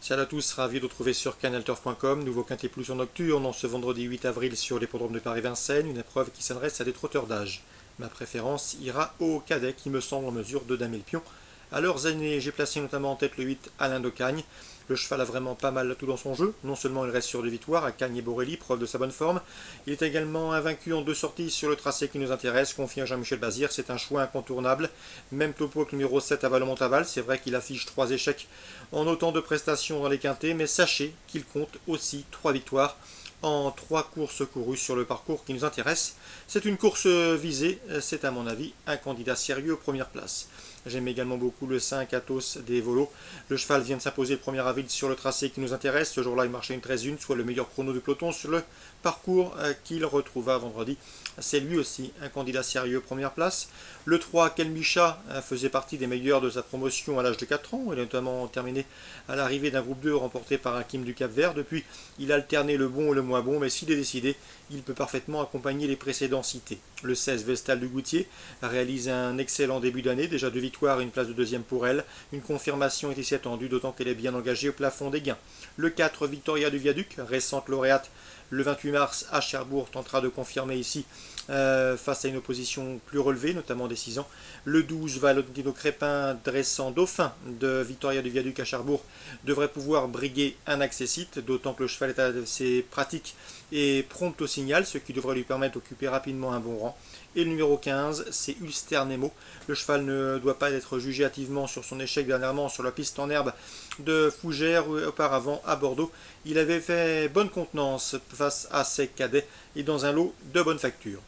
Salut à tous, ravi de retrouver sur canalturf.com, nouveau Quintet Plus en nocturne en ce vendredi 8 avril sur l'hippodrome de Paris-Vincennes, une épreuve qui s'adresse à des trotteurs d'âge. Ma préférence ira au cadet qui me semble en mesure de damer le pion. À leurs années, j'ai placé notamment en tête le 8 Alain de Cagnes. Le cheval a vraiment pas mal tout dans son jeu. Non seulement il reste sur 2 victoires à Cagnes et Borelli, preuve de sa bonne forme, il est également invaincu en 2 sorties sur le tracé qui nous intéresse, confié à Jean-Michel Bazir. C'est un choix incontournable. Même topo que le numéro 7 à Valmont-Aval. C'est vrai qu'il affiche 3 échecs en autant de prestations dans les quintets, mais sachez qu'il compte aussi 3 victoires en 3 courses courues sur le parcours qui nous intéresse. C'est une course visée, c'est à mon avis un candidat sérieux aux premières places. J'aime également beaucoup le 5 Athos des Volos. Le cheval vient de s'imposer le 1er avril sur le tracé qui nous intéresse. Ce jour-là, il marchait une 13-1, soit le meilleur chrono du peloton sur le parcours qu'il retrouva vendredi. C'est lui aussi un candidat sérieux première place. Le 3 Kelmicha faisait partie des meilleurs de sa promotion à l'âge de 4 ans. Il a notamment terminé à l'arrivée d'un groupe 2 remporté par Hakim du Cap-Vert. Depuis, il a alterné le bon et le moins bon, mais s'il est décidé, il peut parfaitement accompagner les précédents cités. Le 16 Vestal du Goutier réalise un excellent début d'année, déjà 2 victoires et une place de deuxième pour elle. Une confirmation est ici attendue, d'autant qu'elle est bien engagée au plafond des gains. Le 4 Victoria du Viaduc, récente lauréate le 28 mars à Cherbourg, tentera de confirmer ici face à une opposition plus relevée, notamment des 6 ans. Le 12 Valentino Crépin, dressant dauphin de Victoria du Viaduc à Cherbourg, devrait pouvoir briguer un accessite, d'autant que le cheval est assez pratique et prompt au signal, ce qui devrait lui permettre d'occuper rapidement un bon rang. Et le numéro 15, c'est Ulster Nemo. Le cheval ne doit pas être jugé hâtivement sur son échec dernièrement sur la piste en herbe de Fougères auparavant à Bordeaux. Il avait fait bonne contenance face à ses cadets et dans un lot de bonne facture.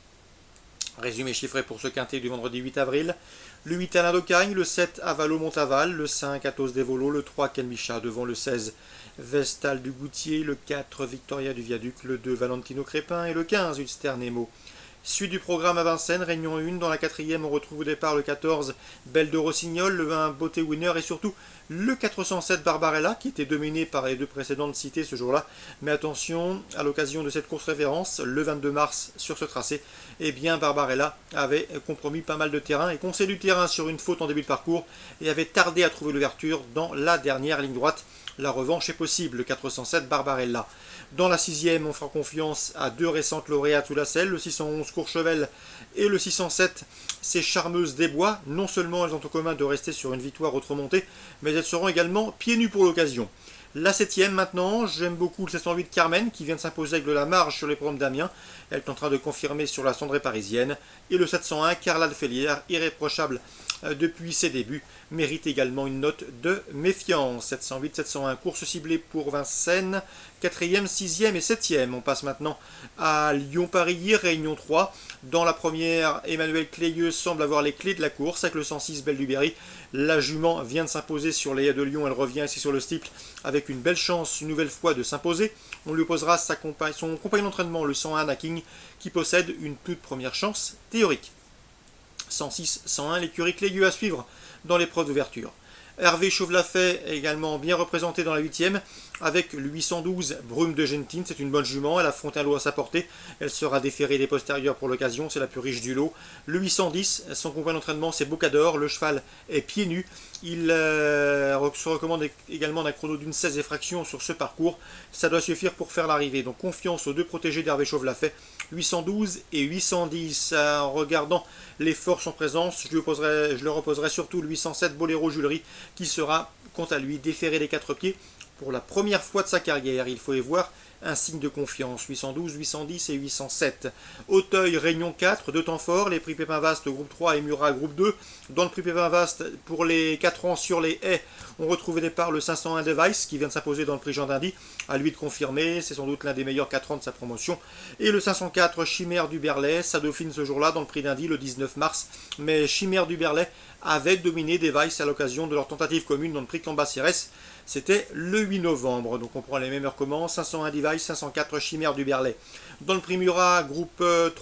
Résumé chiffré pour ce quintet du vendredi 8 avril. Le 8 Alain de Cagnes, le 7 Avalo-Montaval, le 5 Athos des Volos, le 3 Kelmicha devant le 16 Vestal du Goutier, le 4 Victoria du Viaduc, le 2 Valentino Crépin et le 15 Ulster Nemo. Suite du programme à Vincennes, Réunion 1, dans la 4e on retrouve au départ le 14 Belle de Rossignol, le 1 Beauté Winner et surtout le 407 Barbarella qui était dominé par les 2 précédentes citées ce jour-là. Mais attention, à l'occasion de cette course référence, le 22 mars sur ce tracé, eh bien Barbarella avait compromis pas mal de terrain et concédé du terrain sur une faute en début de parcours et avait tardé à trouver l'ouverture dans la dernière ligne droite. La revanche est possible, le 407 Barbarella. Dans la 6e, on fera confiance à 2 récentes lauréates sous la selle, le 611 Courchevel et le 607 Ces Charmeuses des Bois. Non seulement elles ont en commun de rester sur une victoire remontée, mais elles seront également pieds nus pour l'occasion. La 7e maintenant, j'aime beaucoup le 708 Carmen qui vient de s'imposer avec de la marge sur les programmes d'Amiens. Elle tentera de confirmer sur la cendrée parisienne. Et le 701 Carla de Félière, irréprochable depuis ses débuts, mérite également une note de méfiance. 708-701, course ciblée pour Vincennes, 4e, 6e et 7e. On passe maintenant à Lyon-Paris, Réunion 3. Dans la première, Emmanuel Clayeux semble avoir les clés de la course avec le 106 Belle du Berry. La jument vient de s'imposer sur les haies de Lyon, elle revient ici sur le steeple avec une belle chance une nouvelle fois de s'imposer. On lui opposera son compagnon d'entraînement, le 101 Naking, qui possède une toute première chance théorique. 106-101, l'écurie Clayeux à suivre dans l'épreuve d'ouverture. Hervé Chauvelafay est également bien représenté dans la 8e avec le 812 Brume de Gentine. C'est une bonne jument, elle affronte un lot à sa portée. Elle sera déférée des postérieurs pour l'occasion, c'est la plus riche du lot. Le 810, son compagnon d'entraînement c'est Bocador. Le cheval est pieds nus. Il se recommande également d'un chrono d'une 16 effractions sur ce parcours. Ça doit suffire pour faire l'arrivée. Donc confiance aux 2 protégés d'Hervé Chauvelafay, 812 et 810. En regardant les forces en présence, je leur opposerai surtout le 807 Boléro Julery qui sera quant à lui déféré des 4 pieds pour la première fois de sa carrière. Il faut y voir un signe de confiance. 812, 810 et 807. Auteuil, Réunion 4, 2 temps forts. Les prix Pépin Vaste, groupe 3 et Murat, groupe 2. Dans le prix Pépin Vaste, pour les 4 ans sur les haies, on retrouve au départ le 501 Device qui vient de s'imposer dans le prix Jean d'Indy. À lui de confirmer, c'est sans doute l'un des meilleurs 4 ans de sa promotion. Et le 504 Chimère du Berlay, sa dauphine ce jour-là dans le prix d'Indy le 19 mars. Mais Chimère du Berlay avait dominé Device à l'occasion de leur tentative commune dans le prix Cambacérès. C'était le 8 novembre, donc on prend les mêmes heures comment 501 Device, 504 Chimère du Berlay. Dans le prix Murat, groupe 2,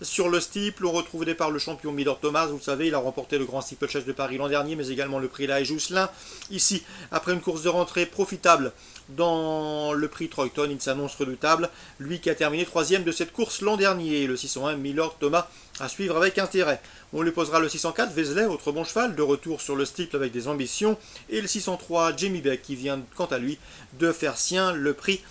sur le steeple, on retrouve au départ le champion Milord Thomas. Vous le savez, il a remporté le Grand Steeplechase de Paris l'an dernier, mais également le prix La Jousselin. Ici, après une course de rentrée profitable dans le prix Troyton, il s'annonce redoutable. Lui qui a terminé 3e de cette course l'an dernier, le 601 Milord Thomas, à suivre avec intérêt. On lui posera le 604 Vézelay, autre bon cheval, de retour sur le steeple avec des ambitions, et le 603 Jamie Beck qui vient quant à lui de faire sien le prix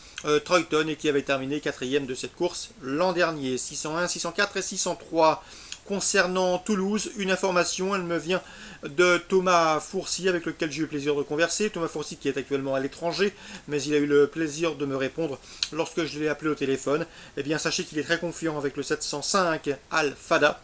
Troyton et qui avait terminé 4e de cette course l'an dernier. 601, 604 et 603. Concernant Toulouse, une information, elle me vient de Thomas Fourcy avec lequel j'ai eu le plaisir de converser. Thomas Fourcy qui est actuellement à l'étranger, mais il a eu le plaisir de me répondre lorsque je l'ai appelé au téléphone. Eh bien, sachez qu'il est très confiant avec le 705 Al-Fada.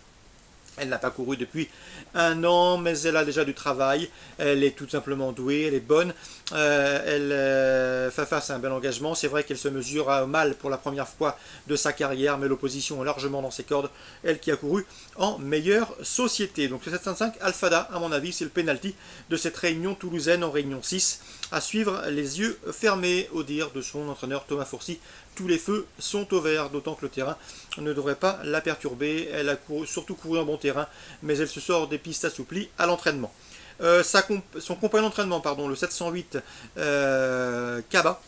Elle n'a pas couru depuis 1 an, mais elle a déjà du travail. Elle est tout simplement douée, elle est bonne. Elle fait face à un bel engagement. C'est vrai qu'elle se mesure à mal pour la première fois de sa carrière, mais l'opposition est largement dans ses cordes. Elle qui a couru en meilleure société. Donc le 705 Al-Fada, à mon avis, c'est le penalty de cette réunion toulousaine en réunion 6. À suivre les yeux fermés, au dire de son entraîneur Thomas Fourcy. Tous les feux sont au vert, d'autant que le terrain ne devrait pas la perturber. Elle a surtout couru en bon terrain, mais elle se sort des pistes assouplies à l'entraînement. Son compagnon d'entraînement, le 708 Kaba,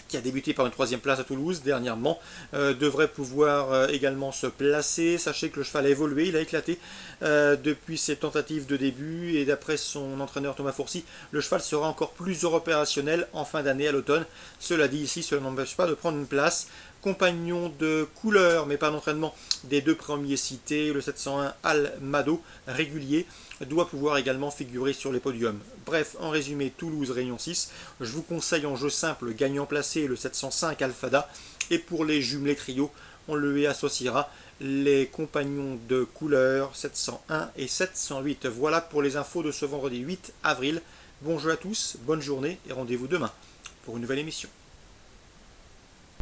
qui a débuté par une 3e place à Toulouse dernièrement, devrait pouvoir également se placer. Sachez que le cheval a évolué, il a éclaté depuis ses tentatives de début, et d'après son entraîneur Thomas Fourcy, le cheval sera encore plus opérationnel en fin d'année à l'automne. Cela dit ici, cela n'empêche pas de prendre une place. Compagnon de couleur, mais pas d'entraînement, des 2 premiers cités, le 701 Al-Mado, régulier, doit pouvoir également figurer sur les podiums. Bref, en résumé, Toulouse, Réunion 6. Je vous conseille en jeu simple, gagnant placé, le 705 Al-Fada. Et pour les jumelés trio, on lui associera les compagnons de couleur 701 et 708. Voilà pour les infos de ce vendredi 8 avril. Bon jeu à tous, bonne journée et rendez-vous demain pour une nouvelle émission.